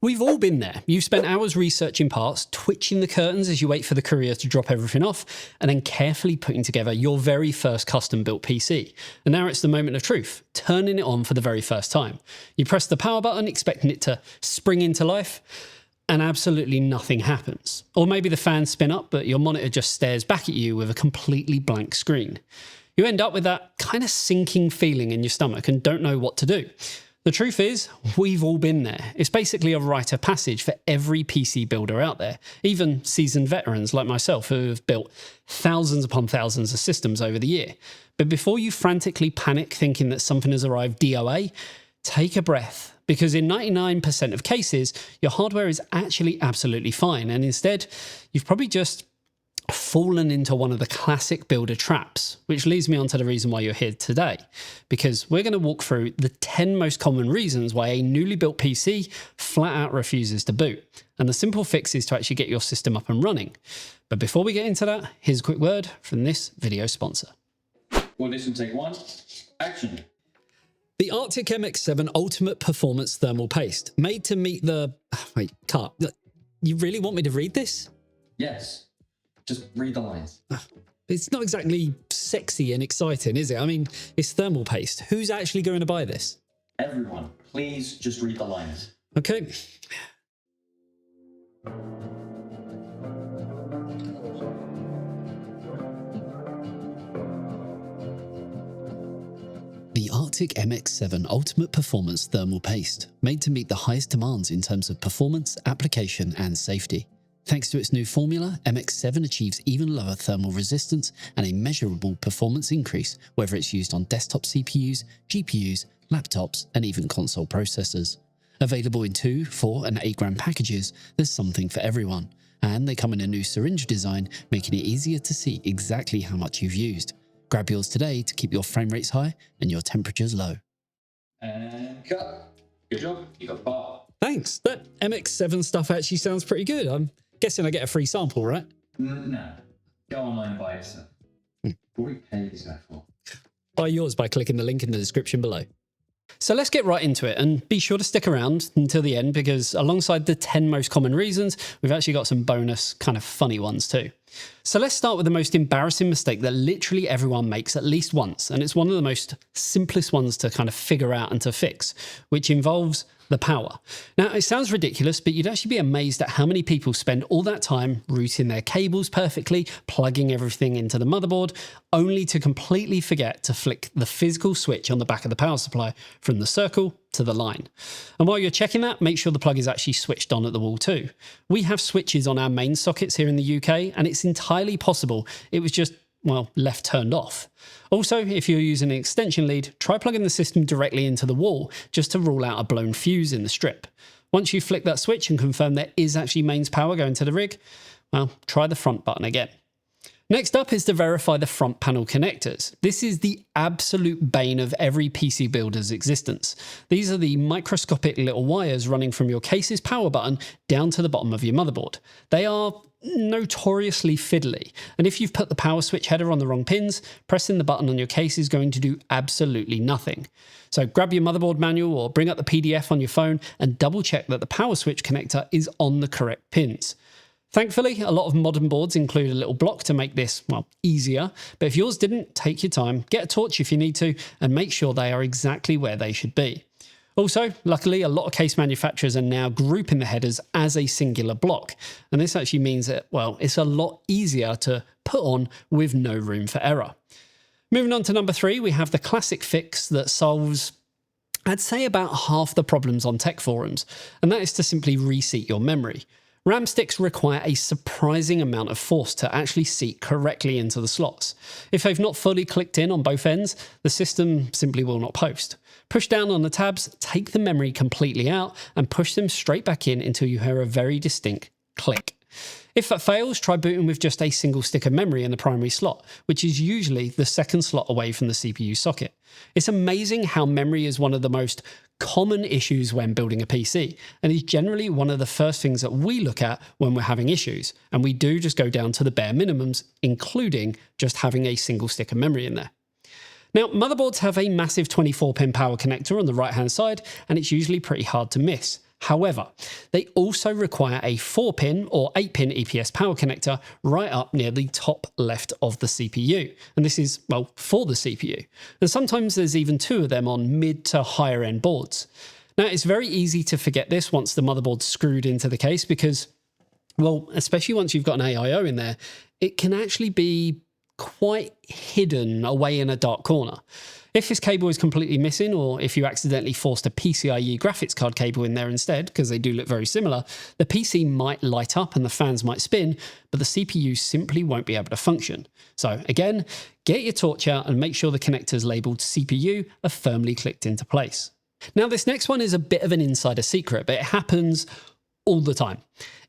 We've all been there. You've spent hours researching parts, twitching the curtains as you wait for the courier to drop everything off, and then carefully putting together your very first custom-built PC. And now it's the moment of truth, turning it on for the very first time. You press the power button, expecting it to spring into life, and absolutely nothing happens. Or maybe the fans spin up, but your monitor just stares back at you with a completely blank screen. You end up with that kind of sinking feeling in your stomach and don't know what to do. The truth is, we've all been there. It's basically a rite of passage for every PC builder out there, even seasoned veterans like myself who have built thousands upon thousands of systems over the year. But before you frantically panic thinking that something has arrived DOA, take a breath, because in 99% of cases, your hardware is actually absolutely fine, and instead, you've probably just fallen into one of the classic builder traps, which leads me on to the reason why you're here today, because we're going to walk through the 10 most common reasons why a newly built PC flat out refuses to boot. And the simple fix is to actually get your system up and running. But before we get into that, here's a quick word from this video sponsor. Audition take one, action. The Arctic MX7 Ultimate Performance Thermal Paste, made to meet the... Wait, Kat, you really want me to read this? Yes. Just read the lines. It's not exactly sexy and exciting, is it? I mean, it's thermal paste. Who's actually going to buy this? Everyone, please just read the lines. Okay. The Arctic MX7 Ultimate Performance Thermal Paste, made to meet the highest demands in terms of performance, application, and safety. Thanks to its new formula, MX7 achieves even lower thermal resistance and a measurable performance increase, whether it's used on desktop CPUs, GPUs, laptops, and even console processors. Available in 2, 4, and 8 gram packages, there's something for everyone. And they come in a new syringe design, making it easier to see exactly how much you've used. Grab yours today to keep your frame rates high and your temperatures low. And cut. Good job, you got the bar. Thanks. That MX7 stuff actually sounds pretty good. I'm guessing I get a free sample, right? No. Go online and buy yourself. What do we pay this guy for? Buy yours by clicking the link in the description below. So let's get right into it, and be sure to stick around until the end, because alongside the 10 most common reasons, we've actually got some bonus kind of funny ones too. So let's start with the most embarrassing mistake that literally everyone makes at least once, and it's one of the most simplest ones to kind of figure out and to fix, which involves the power. Now, it sounds ridiculous, but you'd actually be amazed at how many people spend all that time routing their cables perfectly, plugging everything into the motherboard, only to completely forget to flick the physical switch on the back of the power supply from the circle to the line. And while you're checking that, make sure the plug is actually switched on at the wall too. We have switches on our main sockets here in the UK, and it's entirely possible it was just, well, left turned off. Also, if you're using an extension lead, try plugging the system directly into the wall just to rule out a blown fuse in the strip. Once you flick that switch and confirm there is actually mains power going to the rig, well, try the front button again. Next up is to verify the front panel connectors. This is the absolute bane of every PC builder's existence. These are the microscopic little wires running from your case's power button down to the bottom of your motherboard. They are notoriously fiddly, and if you've put the power switch header on the wrong pins, pressing the button on your case is going to do absolutely nothing. So grab your motherboard manual or bring up the PDF on your phone and double check that the power switch connector is on the correct pins. Thankfully, a lot of modern boards include a little block to make this, well, easier, but if yours didn't, take your time, get a torch if you need to, and make sure they are exactly where they should be. Also, luckily, a lot of case manufacturers are now grouping the headers as a singular block, and this actually means that, well, it's a lot easier to put on with no room for error. Moving on to number 3, we have the classic fix that solves, I'd say, about half the problems on tech forums, and that is to simply reseat your memory. RAM sticks require a surprising amount of force to actually seat correctly into the slots. If they've not fully clicked in on both ends, the system simply will not post. Push down on the tabs, take the memory completely out, and push them straight back in until you hear a very distinct click. If that fails, try booting with just a single stick of memory in the primary slot, which is usually the second slot away from the CPU socket. It's amazing how memory is one of the most common issues when building a PC, and is generally one of the first things that we look at when we're having issues, and we do just go down to the bare minimums, including just having a single stick of memory in there. Now, motherboards have a massive 24-pin power connector on the right-hand side, and it's usually pretty hard to miss. However, they also require a 4-pin or 8-pin EPS power connector right up near the top left of the CPU. And this is, well, for the CPU. And sometimes there's even 2 of them on mid to higher end boards. Now, it's very easy to forget this once the motherboard's screwed into the case because, well, especially once you've got an AIO in there, it can actually be quite hidden away in a dark corner. If this cable is completely missing, or if you accidentally forced a PCIe graphics card cable in there instead, because they do look very similar, the PC might light up and the fans might spin, but the CPU simply won't be able to function. So again, get your torch out and make sure the connectors labeled CPU are firmly clicked into place. Now, this next one is a bit of an insider secret, but it happens all the time.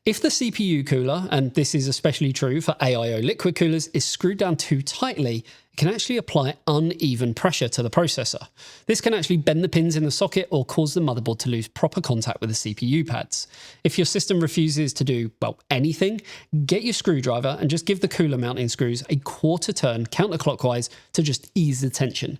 If the CPU cooler, and this is especially true for AIO liquid coolers, is screwed down too tightly, it can actually apply uneven pressure to the processor. This can actually bend the pins in the socket or cause the motherboard to lose proper contact with the CPU pads. If your system refuses to do, well, anything, get your screwdriver and just give the cooler mounting screws a quarter turn counterclockwise to just ease the tension.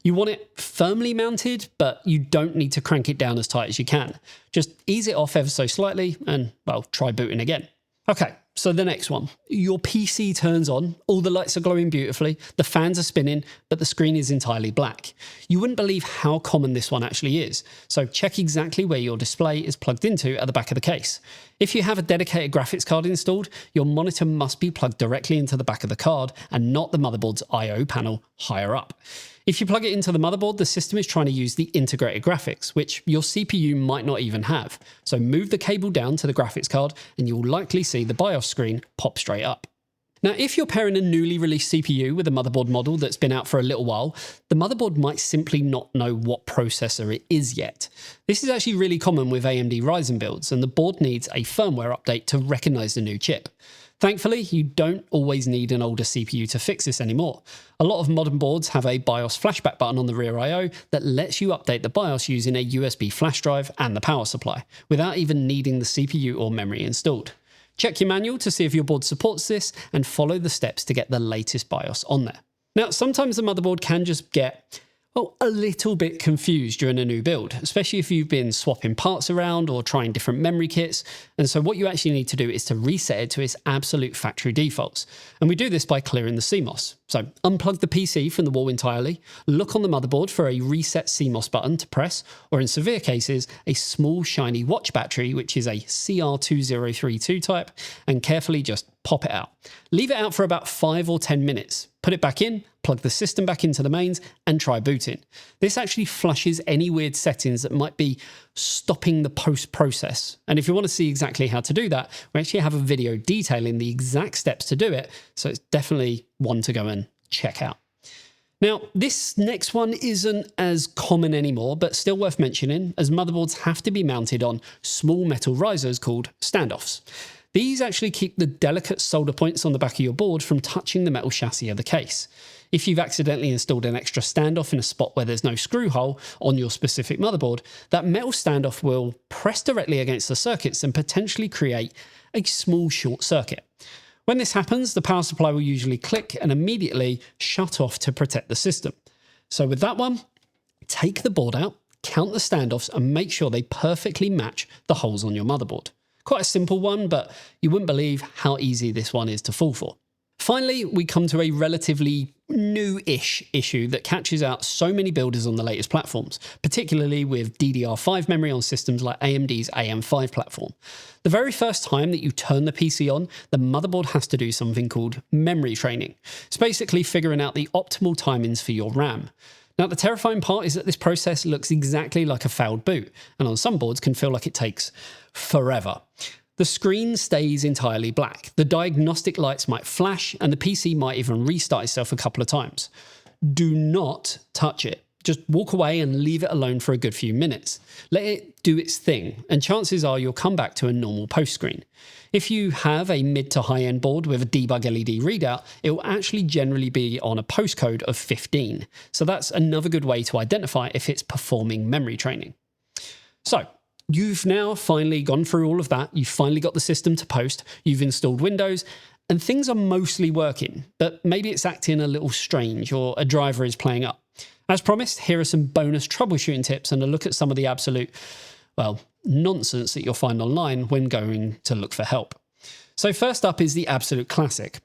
You want it firmly mounted, but you don't need to crank it down as tight as you can. Just ease it off ever so slightly and, well, try booting again. Okay, so the next one. Your PC turns on, all the lights are glowing beautifully, the fans are spinning, but the screen is entirely black. You wouldn't believe how common this one actually is, so check exactly where your display is plugged into at the back of the case. If you have a dedicated graphics card installed, your monitor must be plugged directly into the back of the card and not the motherboard's I/O panel higher up. If you plug it into the motherboard, the system is trying to use the integrated graphics, which your CPU might not even have. So move the cable down to the graphics card and you'll likely see the BIOS screen pop straight up. Now, if you're pairing a newly released CPU with a motherboard model that's been out for a little while, the motherboard might simply not know what processor it is yet. This is actually really common with AMD Ryzen builds, and the board needs a firmware update to recognize the new chip. Thankfully, you don't always need an older CPU to fix this anymore. A lot of modern boards have a BIOS flashback button on the rear I/O that lets you update the BIOS using a USB flash drive and the power supply, without even needing the CPU or memory installed. Check your manual to see if your board supports this and follow the steps to get the latest BIOS on there. Now, sometimes the motherboard can just get, well, a little bit confused during a new build, especially if you've been swapping parts around or trying different memory kits. And so what you actually need to do is to reset it to its absolute factory defaults. And we do this by clearing the CMOS. So unplug the PC from the wall entirely, look on the motherboard for a reset CMOS button to press, or in severe cases, a small shiny watch battery, which is a CR2032 type, and carefully just pop it out. Leave it out for about 5 or 10 minutes. Put it back in, plug the system back into the mains, and try booting. This actually flushes any weird settings that might be stopping the post-process. And if you want to see exactly how to do that, we actually have a video detailing the exact steps to do it, so it's definitely one to go and check out. Now, this next one isn't as common anymore, but still worth mentioning, as motherboards have to be mounted on small metal risers called standoffs. These actually keep the delicate solder points on the back of your board from touching the metal chassis of the case. If you've accidentally installed an extra standoff in a spot where there's no screw hole on your specific motherboard, that metal standoff will press directly against the circuits and potentially create a small short circuit. When this happens, the power supply will usually click and immediately shut off to protect the system. So with that one, take the board out, count the standoffs, and make sure they perfectly match the holes on your motherboard. Quite a simple one, but you wouldn't believe how easy this one is to fall for. Finally, we come to a relatively new-ish issue that catches out so many builders on the latest platforms, particularly with DDR5 memory on systems like AMD's AM5 platform. The very first time that you turn the PC on, the motherboard has to do something called memory training. It's basically figuring out the optimal timings for your RAM. Now, the terrifying part is that this process looks exactly like a failed boot, and on some boards can feel like it takes forever. The screen stays entirely black, the diagnostic lights might flash, and the PC might even restart itself a couple of times. Do not touch it. Just walk away and leave it alone for a good few minutes. Let it do its thing, and chances are you'll come back to a normal post screen. If you have a mid to high end board with a debug LED readout, it will actually generally be on a postcode of 15. So that's another good way to identify if it's performing memory training. So you've now finally gone through all of that. You've finally got the system to post. You've installed Windows and things are mostly working, but maybe it's acting a little strange or a driver is playing up. As promised, here are some bonus troubleshooting tips and a look at some of the absolute, well, nonsense that you'll find online when going to look for help. So first up is the absolute classic.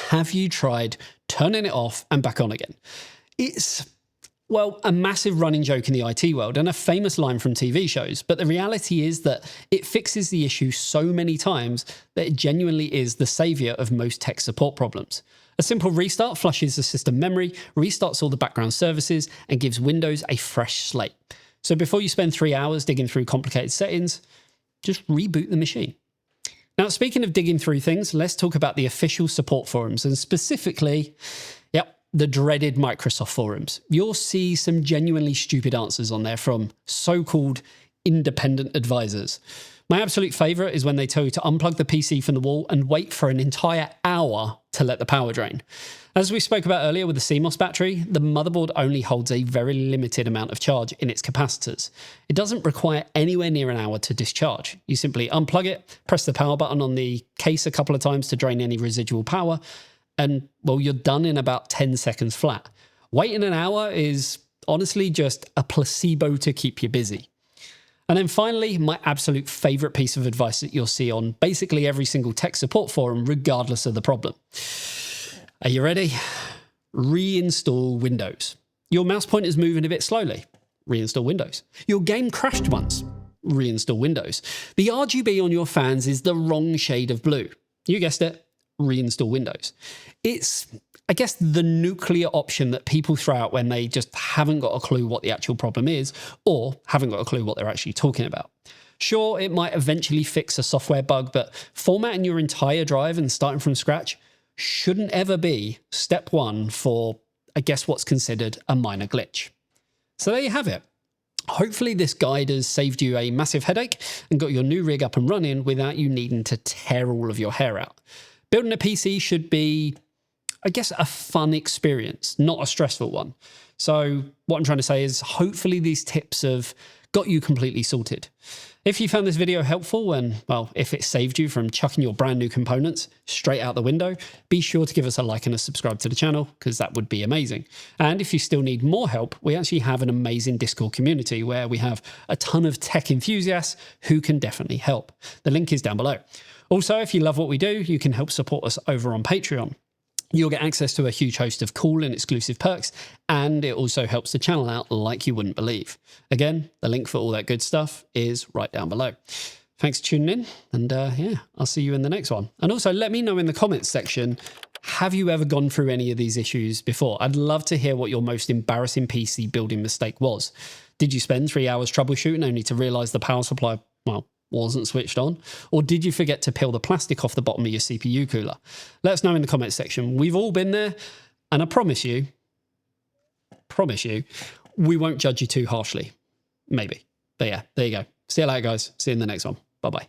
Have you tried turning it off and back on again? It's, well, a massive running joke in the IT world and a famous line from TV shows, but the reality is that it fixes the issue so many times that it genuinely is the saviour of most tech support problems. A simple restart flushes the system memory, restarts all the background services, and gives Windows a fresh slate. So before you spend 3 hours digging through complicated settings, just reboot the machine. Now, speaking of digging through things, let's talk about the official support forums, and specifically, the dreaded Microsoft forums. You'll see some genuinely stupid answers on there from so-called independent advisors. My absolute favourite is when they tell you to unplug the PC from the wall and wait for an entire hour to let the power drain. As we spoke about earlier with the CMOS battery, the motherboard only holds a very limited amount of charge in its capacitors. It doesn't require anywhere near an hour to discharge. You simply unplug it, press the power button on the case a couple of times to drain any residual power, and, well, you're done in about 10 seconds flat. Waiting an hour is honestly just a placebo to keep you busy. And then finally, my absolute favourite piece of advice that you'll see on basically every single tech support forum, regardless of the problem. Are you ready? Reinstall Windows. Your mouse pointer's moving a bit slowly. Reinstall Windows. Your game crashed once. Reinstall Windows. The RGB on your fans is the wrong shade of blue. You guessed it. Reinstall Windows. It's, I guess, the nuclear option that people throw out when they just haven't got a clue what the actual problem is or haven't got a clue what they're actually talking about. Sure, it might eventually fix a software bug, but formatting your entire drive and starting from scratch shouldn't ever be step one for, I guess, what's considered a minor glitch. So there you have it. Hopefully this guide has saved you a massive headache and got your new rig up and running without you needing to tear all of your hair out. Building a PC should be, I guess, a fun experience, not a stressful one. So what I'm trying to say is hopefully these tips have got you completely sorted. If you found this video helpful and, well, if it saved you from chucking your brand new components straight out the window, be sure to give us a like and a subscribe to the channel because that would be amazing. And if you still need more help, we actually have an amazing Discord community where we have a ton of tech enthusiasts who can definitely help. The link is down below. Also, if you love what we do, you can help support us over on Patreon. You'll get access to a huge host of cool and exclusive perks, and it also helps the channel out like you wouldn't believe. Again, the link for all that good stuff is right down below. Thanks for tuning in, and yeah, I'll see you in the next one. And also, let me know in the comments section, have you ever gone through any of these issues before? I'd love to hear what your most embarrassing PC building mistake was. Did you spend 3 hours troubleshooting only to realise the power supply, well, wasn't switched on? Or did you forget to peel the plastic off the bottom of your CPU cooler? Let us know in the comments section. We've all been there, and I promise you, we won't judge you too harshly. Maybe. But yeah, there you go. See you later, guys. See you in the next one. Bye-bye.